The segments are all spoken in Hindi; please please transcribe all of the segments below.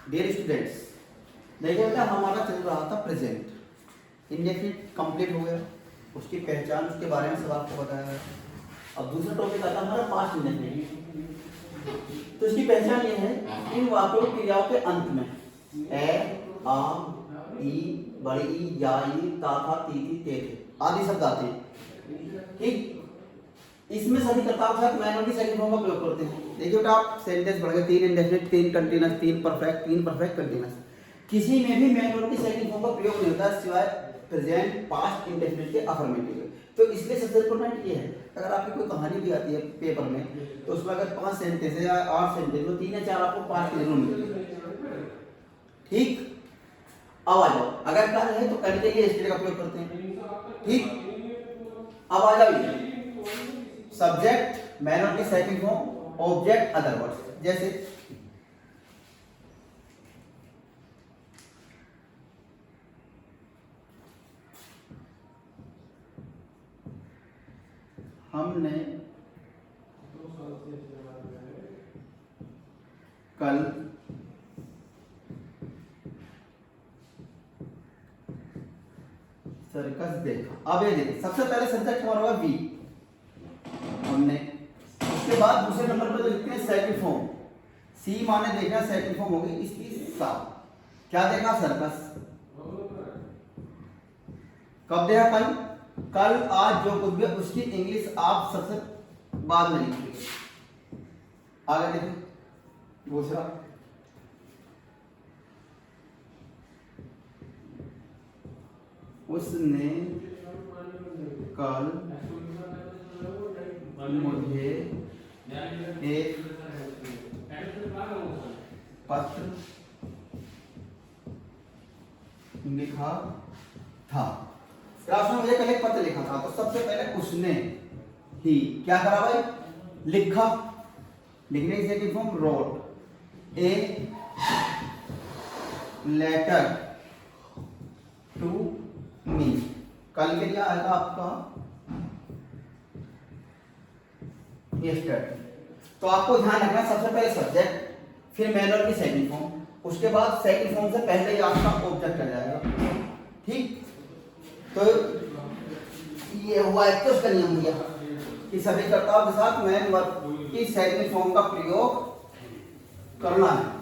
डियर स्टूडेंट्स, देखिए बेटा हमारा चल रहा था प्रेजेंट। इंडेफिनिट कंप्लीट हो गया, उसकी पहचान, उसके बारे में सब आपको बताया गया। अब दूसरा टॉपिक आता है हमारा पास्ट इंडेफिनिट। तो इसकी पहचान ये है, इन वाक्यों क्रियाओं के अंत में ए, आ, ई, बड़ी ई, या, ई, ता, था, ती, थी, ते, थे आदि शब्द आते हैं। ठीक, इसमें सभी कर्ताओं के साथ मैन की सेकंड फॉर्म का प्रयोग करते हैं। देखिए बेटा आप सेंटेंस पढ़ गए, 3 indefinite, 3 continuous, 3 perfect, 3 perfect continuous. किसी में भी मैन की सेकंड फॉर्म का प्रयोग नहीं होता सिवाय प्रेजेंट, पास्ट, इंडेफिनिट के अफर्मेटिव। तो इसलिए सबसे इंपॉर्टेंट ये है, अगर आपकी कोई कहानी भी आती है पेपर में, तो उसमें अगर 5 सेंटेंस है या 8 सेंटेंस में 3 या 4 आपको पास्ट जरूर मिलेंगे। ठीक, अब आ जाओ, अगर कल है तो कल के लिए स्टेट का प्रयोग करते हैं। ठीक, अब आ जाओ सब्जेक्ट मैन की second form, object other words. जैसे हमने कल सर्कस देखा। अब ये देखिए, सबसे पहले सब्जेक्ट हमारा होगा वी, हमने। उसके बाद दूसरे नंबर पर जो लिखते हैं सेकंड फॉर्म, सी माने देखना, सेकंड फॉर्म होगी इसकी सा। क्या देखा? सर्कस। कब देखा? कल। कल, आज, जो कुछ भी, उसकी इंग्लिश आप सबसे बाद में लिखिए। आगे देखिए दूसरा, उसने कल मुझे एक पत्र लिखा था। क्लास में मुझे कल एक पत्र लिखा था, तो सबसे पहले उसने ही क्या करा भाई? लिखा। लिखने की second form wrote a letter to me. कल के लिए आएगा आपका यस्टरडे। तो आपको ध्यान रखना, सबसे पहले सब्जेक्ट, फिर मैनर की सेकंड फॉर्म, उसके बाद सेकंड फॉर्म से पहले ही आपका ऑब्जेक्ट आ जाएगा। ठीक, तो ये हुआ एक तो उसका नियम दिया कि सभी कर्ताओं के साथ मैन वर्ब की सेकंड फॉर्म का प्रयोग करना है।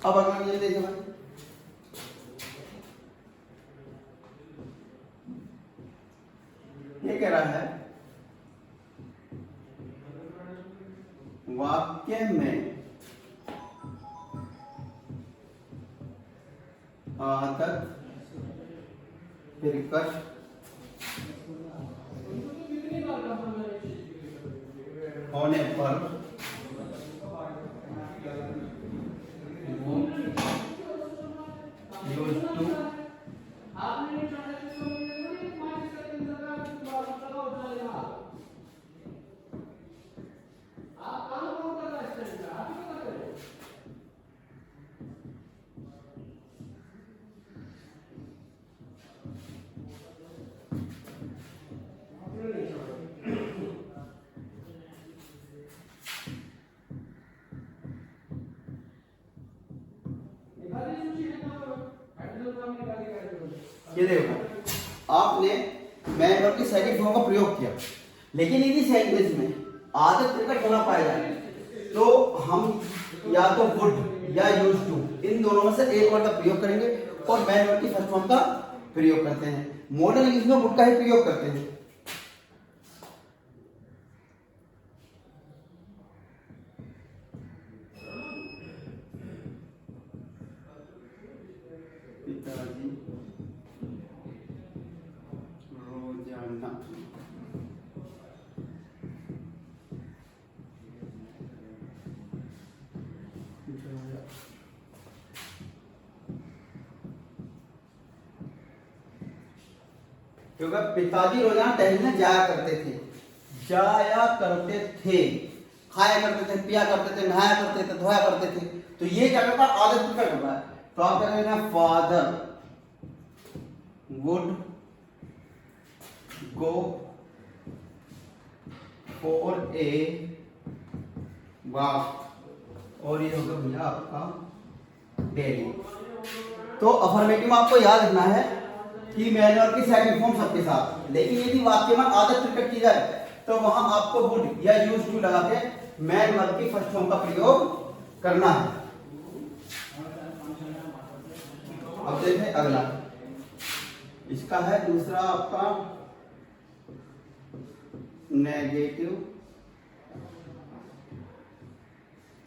अब अगला नियम देखिए भाई, ये कह रहा है वाक्य में आदत प्रकट होने पर यूज्ड टू ये देखो, आपने मैन वर्ब की सेकंड फॉर्म का प्रयोग किया, लेकिन इन्हीं सेंटेंस में आदत प्रकट होना पाया जाए, तो हम या तो वुड या यूज्ड टू, इन दोनों में से एक वर्ड का प्रयोग करेंगे और मैन वर्ब की फर्स्ट फॉर्म का प्रयोग करते हैं। मॉडर्न इंग्लिश में वुड का ही प्रयोग करते हैं। पिताजी रोजाना क्योंकि पिताजी रोजाना टहलने जाया करते थे, खाया करते थे, पिया करते थे, नहाया करते थे, धोया करते थे। तो ये क्या करता है, आदत क्या कर रहा है। तो आप क्या करेंगे, father would go for a walk, और ये होगा भैया आपका डेली। तो अफर्मेटिव आपको याद रखना है कि मैन वर्ब की सेकंड फॉर्म सबके साथ, लेकिन यदि वाक्य में आदत प्रकट की जाए तो वहां आपको वुड या यूज्ड टू लगा के मैन वर्ब की फर्स्ट फॉर्म का प्रयोग करना है। अब देखें अगला, इसका है दूसरा आपका नेगेटिव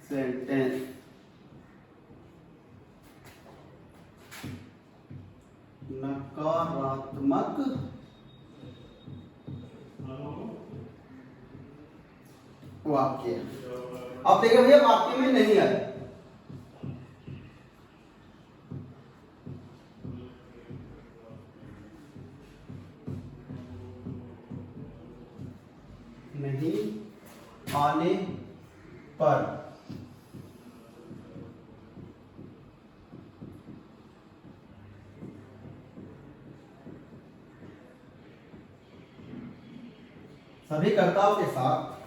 सेंटेंस। नकारात्मक वाक्य। अब देखिए भैया वाक्य में नहीं आया, नहीं आने पर सभी कर्ताओं के साथ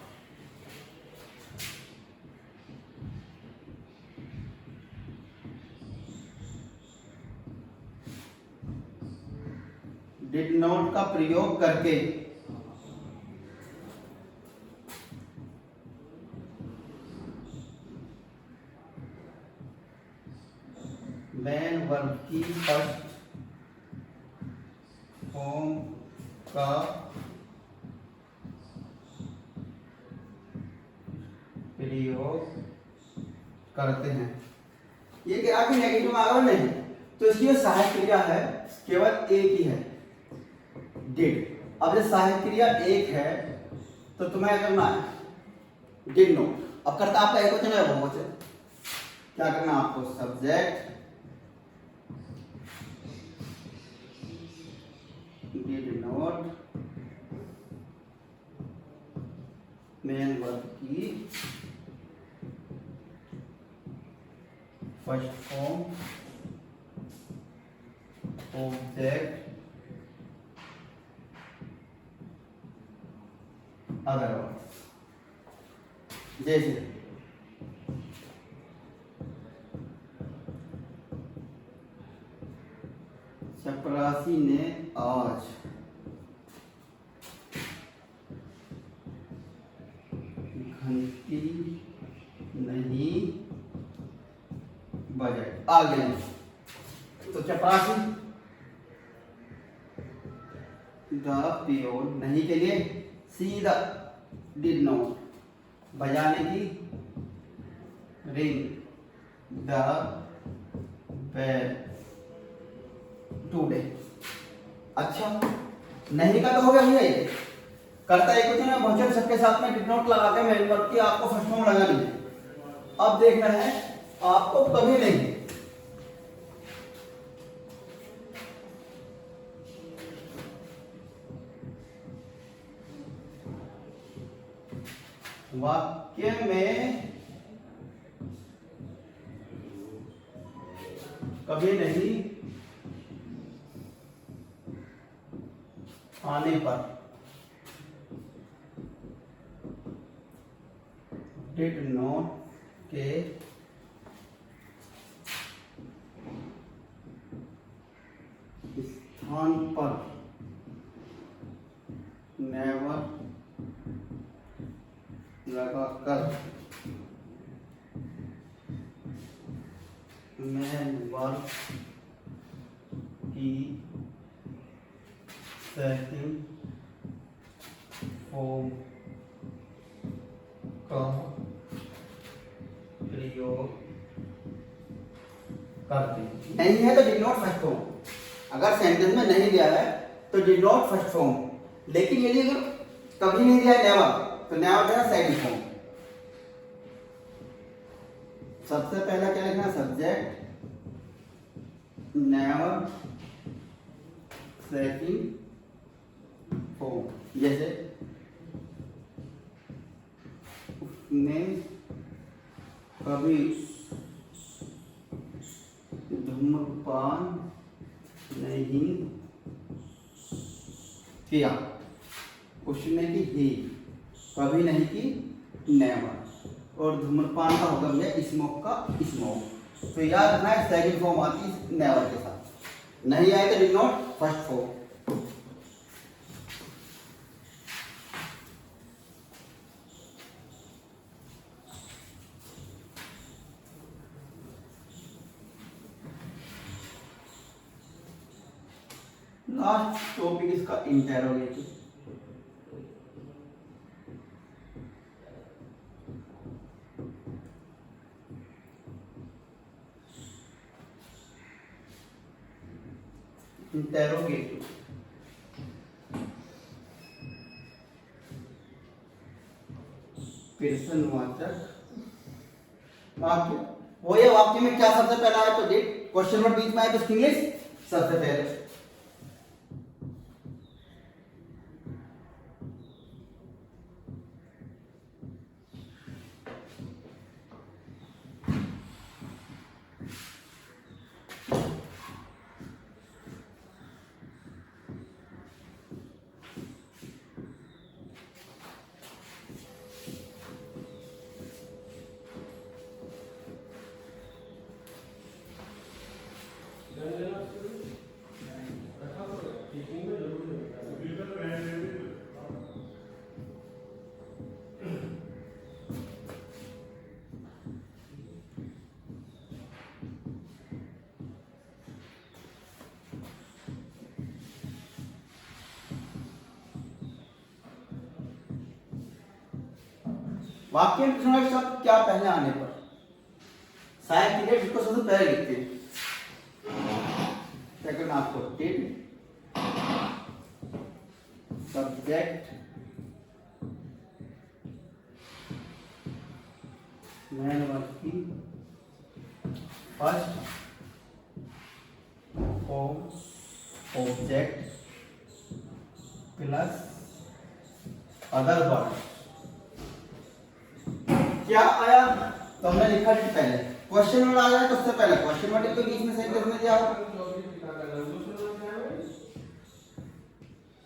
डिड नॉट का प्रयोग करके मैन वर्ब की फर्स्ट फॉर्म का प्रयोग करते हैं। ये क्या आपकी नेगेटिव में आगे नहीं, तो इसकी जो सहायक क्रिया है केवल एक ही है, डिड। अब जब सहायक क्रिया एक है तो तुम्हें करना है डिड नॉट। अब करता आपका एक वचन है बहुवचन, क्या करना आपको, subject did not main verb की first form object other verb. जैसे चपरासी ने आज घंटी नहीं बजाई, आ गया। तो चपरासी द प्योर नहीं के लिए सीधा डिड नॉट, बजाने की रिंग द बेल टुडे। अच्छा नहीं का तो हो गया भैया, ये करता एक होता है बहुवचन सबके साथ में डिड नॉट लगा के मेन वर्ब की आपको फर्स्ट फॉर्म लगानी है। अब देखना है आपको कभी नहीं, वाक्य में कभी नहीं आने पर डिड नॉट के स्थान पर नेवर लगाकर मैन वर्ब की सेकंड फॉर्म का प्रयोग करते हैं। नहीं है तो डिड नॉट फर्स्ट फॉर्म, अगर सेंटेंस में नहीं दिया है तो डिड नॉट फर्स्ट फॉर्म, लेकिन यदि अगर कभी नहीं दिया है नेवर, तो नेवर देना सेकंड फॉर्म। सबसे पहला क्या लिखना, सब्जेक्ट नेवर सेकंड फॉर्म। जैसे उसने कभी धूम्रपान नहीं किया। उसने की ही, कभी नहीं की नेवर, और धूम्रपान का होगा भैया स्मोक का स्मोक। तो याद रखना है सेकंड फॉर्म आती है नेवर के साथ, नहीं आए तो did not first form. Last topic इसका इंटेरोगेटिव। इंटेरोगेटिव प्रश्नवाचक वाक्य। वो ये वाक्य में क्या सबसे पहला है तो डिड, क्वेश्चन वर्ड बीच में आए तो इंग्लिश सबसे पहले। वाक्य में प्रश्नवाचक शब्द क्या पहले आने पर, शायद डिड इसको सबसे पहले लिखते हैं। सेकंड आपको डिड, सब्जेक्ट, मैन वर्ब की first form object plus other word. क्या आया तो हमने लिखा कि पहले क्वेश्चन वर्ड आ जाए तो उससे पहले क्वेश्चन वर्ड के बीच में सेंटेंस में दिया हो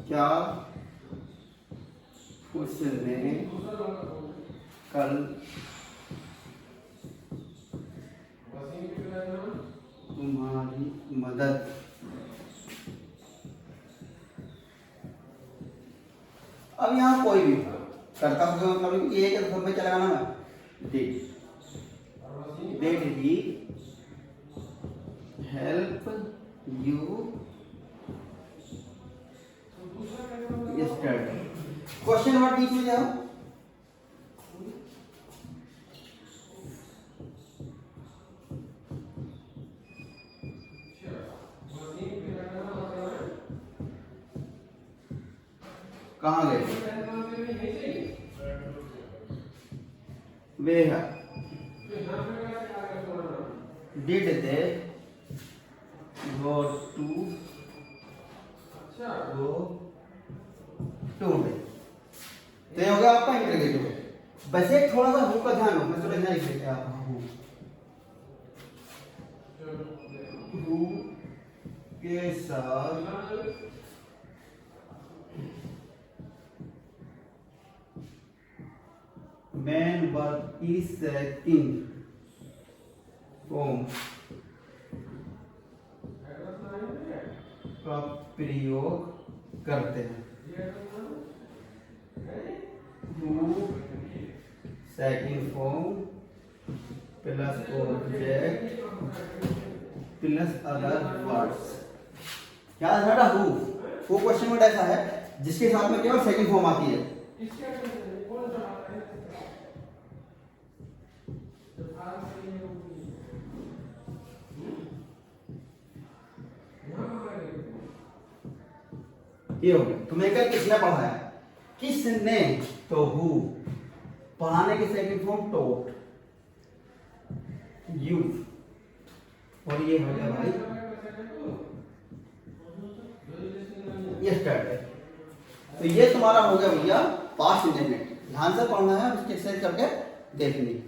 क्या उसने कल तुम्हारी मदद अब यहाँ कोई भी करता हुआ मतलब ये क्या सब में चलेगा ना, did he help you yesterday. Question word बीच में जाओ, कहाँ गए वे है, did they go today. तो ये हो गया आपका इंटरगेटिव। वैसे थोड़ा सा हु का ध्यान रखना, चलो यहाँ लिख लेते हैं आप हु के साथ मैन वर्ब की सेकंड फॉर्म का प्रयोग करते हैं। Who second form plus object plus other words. क्या है ना, हु क्वेश्चन वर्ड ऐसा है जिसके साथ में केवल सेकंड फॉर्म आती है। ये हो गया। तुम्हें कल किसने पढ़ाया, किसने, तो हु। पढ़ाने की सेकंड फॉर्म टॉट, यू। और ये हो गया भाई यस्टरडे। तो ये तुम्हारा हो गया भैया पास्ट इंडेफिनिट। ध्यान से पढ़ना है, उसके एक्सरसाइज करके डेफिनेट।